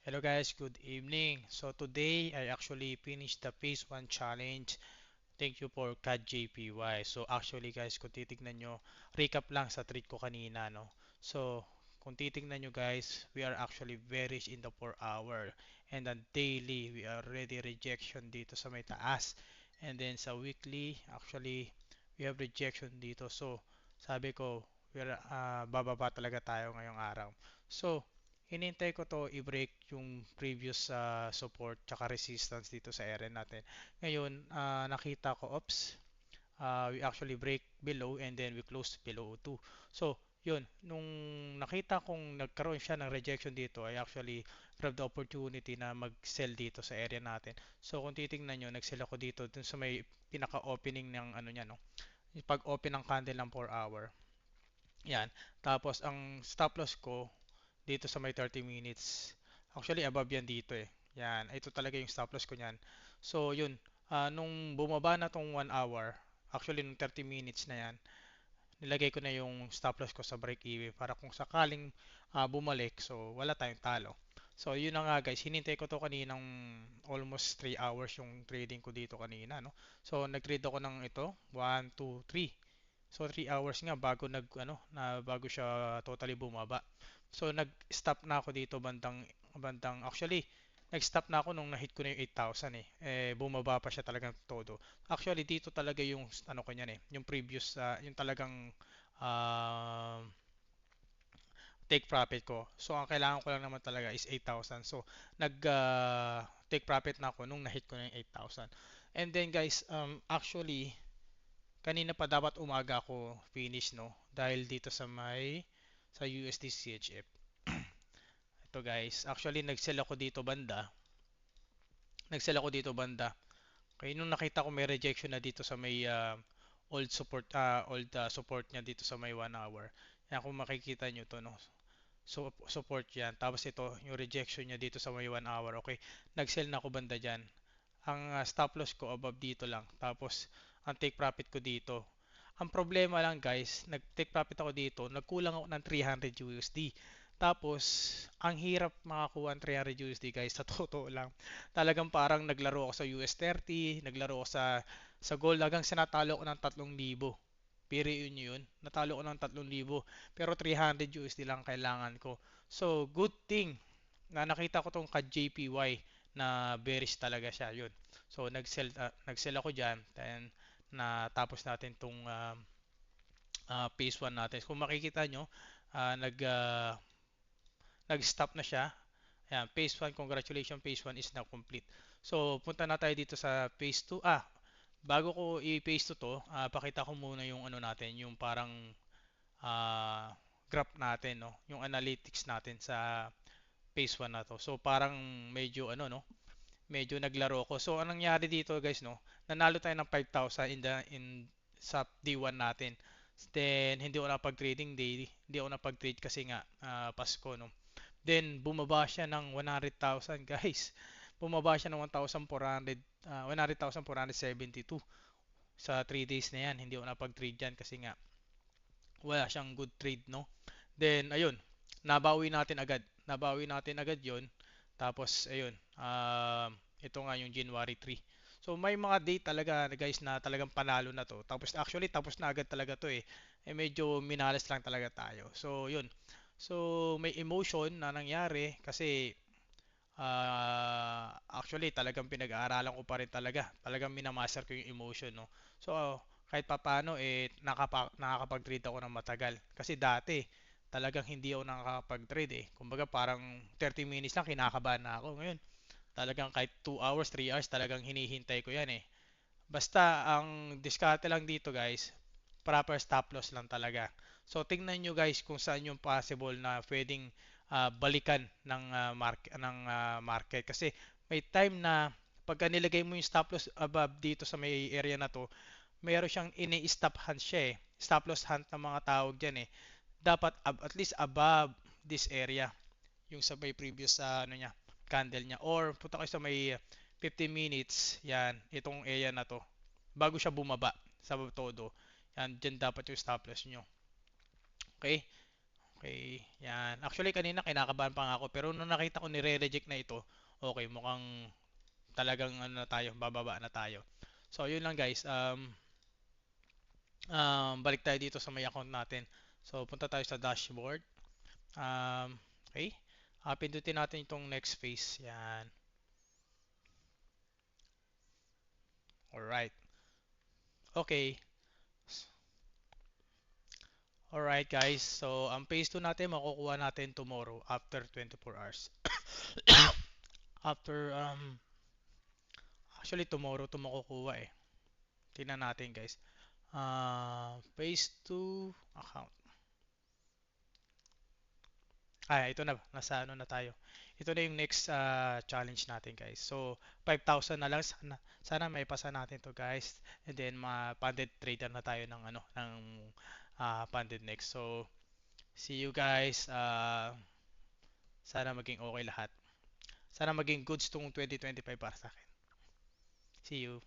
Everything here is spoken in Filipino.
Hello guys, good evening. So today I actually finished the phase 1 challenge. Thank you for CAD JPY. So actually guys, kung titignan nyo, recap lang sa treat ko kanina, no? So kung titignan nyo guys, we are actually very rich in the 4 hour. And then daily, we are already rejection dito sa may taas. And then sa weekly, actually, we have rejection dito. So sabi ko, we are, bababa talaga tayo ngayong araw. So hinintay ko to i-break yung previous support tsaka resistance dito sa area natin. Ngayon, nakita ko, oops, we actually break below and then we close below 2. So, yun, nung nakita kong nagkaroon siya ng rejection dito, I actually grab the opportunity na mag-sell dito sa area natin. So, kung titingnan nyo, nag-sell ako dito dun sa may pinaka-opening ng ano niya, no? Yung pag-open ng candle ng 4 hour. Yan. Tapos, ang stop loss ko, dito sa may 30 minutes. Actually, above yan dito eh. Yan, ito talaga yung stop loss ko niyan. So, yun, nung bumaba na tong 1 hour, actually nung 30 minutes na yan, nilagay ko na yung stop loss ko sa break even para kung sakaling bumalik, so wala tayong talo. So, yun na nga guys, hinintay ko to kaninang almost 3 hours yung trading ko dito kanina, no? So, nag-trade ako ng ito, 1, 2, 3. So 3 hours nga bago bago siya totally bumaba. So nag-stop na ako dito bandang actually nag-stop na ako nung na-hit ko na yung 8,000 eh. Bumaba pa siya talagang todo. Actually dito talaga yung ano ko niyan eh, yung previous yung talagang uh, take profit ko. So ang kailangan ko lang naman talaga is 8,000. So nag take profit na ako nung na-hit ko na yung 8,000. And then guys, actually kanina pa dapat umaga ako finish, no? Dahil dito sa USD CHF. Ito guys, actually nag-sell ako dito banda. Nag-sell ako dito banda. Kaya nung nakita ko may rejection na dito sa may old support niya dito sa may 1 hour. Yan kung makikita nyo to, no? So support yan. Tapos ito, yung rejection niya dito sa may 1 hour. Okay, nag-sell na ako banda diyan. Ang stop loss ko above dito lang. Tapos ang take profit ko dito. Ang problema lang guys, nag-take profit ako dito, nagkulang ako ng 300 USD. Tapos, ang hirap makakuha ng 300 USD guys, sa totoo lang. Talagang parang naglaro ako sa US 30, naglaro ako sa gold, hanggang sinatalo ko ng 3,000. Period yun yun. Natalo ko ng 3,000. Pero 300 USD lang kailangan ko. So, good thing na nakita ko tong ka-JPY na bearish talaga siya. Yun. So, nag-sell ako dyan. Then, natapos natin tong phase 1 natin. Kung makikita nyo, uh, nag, uh, nag-stop na siya. Ayan, phase 1, congratulations, phase 1 is now complete. So, punta na tayo dito sa phase 2. Bago ko i-phase 2 to, pakita ko muna yung ano natin, yung parang uh, graph natin, no? Yung analytics natin sa phase 1 na to. So, parang medyo ano, no? Medyo naglaro ko. So, anong nangyari dito, guys, no? Nanalo tayo ng 5,000 sa D1 natin. Then, hindi ako napag-trading day. Hindi ako napag-trade kasi nga Pasko, no? Then, bumaba siya ng 100,000 guys. Bumaba siya ng 1,400, 100,472 sa 3 days na yan. Hindi ako napag-trade dyan kasi nga wala siyang good trade, no? Then, ayun, nabawi natin agad. Nabawi natin agad yon. Tapos, ayun, ito nga yung January 3. So, may mga date talaga, guys, na talagang panalo na to. Tapos, actually, tapos na agad talaga to eh. Medyo minalas lang talaga tayo. So, yun. So, may emotion na nangyari kasi actually talagang pinag-aaralan ko pa rin talaga. Talagang minamaster ko yung emotion, no. So, kahit papaano nakakapag-trade ako ng matagal. Kasi dati talagang hindi ako nakakapag-trade eh. Kumbaga parang 30 minutes lang kinakabahan na ako. Ngayon, talagang kahit 2 hours, 3 hours talagang hinihintay ko 'yan eh. Basta ang diskarte lang dito, guys, proper stop loss lang talaga. So tingnan nyo guys kung saan yung possible na pwedeng balikan ng market kasi may time na pagka nilagay mo yung stop loss above dito sa may area na to, mayroon siyang ini-stop hunt siya eh. Stop loss hunt ng mga tawag diyan eh. Dapat at least above this area yung sa may previous ano niya, candle niya, or punta kayo sa may 15 minutes, yan, itong area na to bago siya bumaba sa todo. Yan, dyan dapat yung stop loss nyo. Okay? Okay, yan. Actually, kanina kinakabahan pa nga ako, pero nung nakita ko nire-reject na ito, okay, mukhang talagang ano na tayo, bababa na tayo. So, yun lang guys. Balik tayo dito sa may account natin. So, punta tayo sa dashboard. Okay. Pindutin natin itong next phase. Yan. Alright. Okay. Alright guys. So, ang phase 2 natin, makukuha natin tomorrow after 24 hours. After, actually tomorrow to makukuha eh. Tingnan natin guys. Phase 2 account. Ito na. Nasa ano na tayo. Ito na yung next challenge natin guys. So, 5,000 na lang. Sana may pasa natin to guys. And then, ma-funded trader na tayo ng ano, ng funded next. So, see you guys. Sana maging okay lahat. Sana maging goods tong 2025 para sa akin. See you.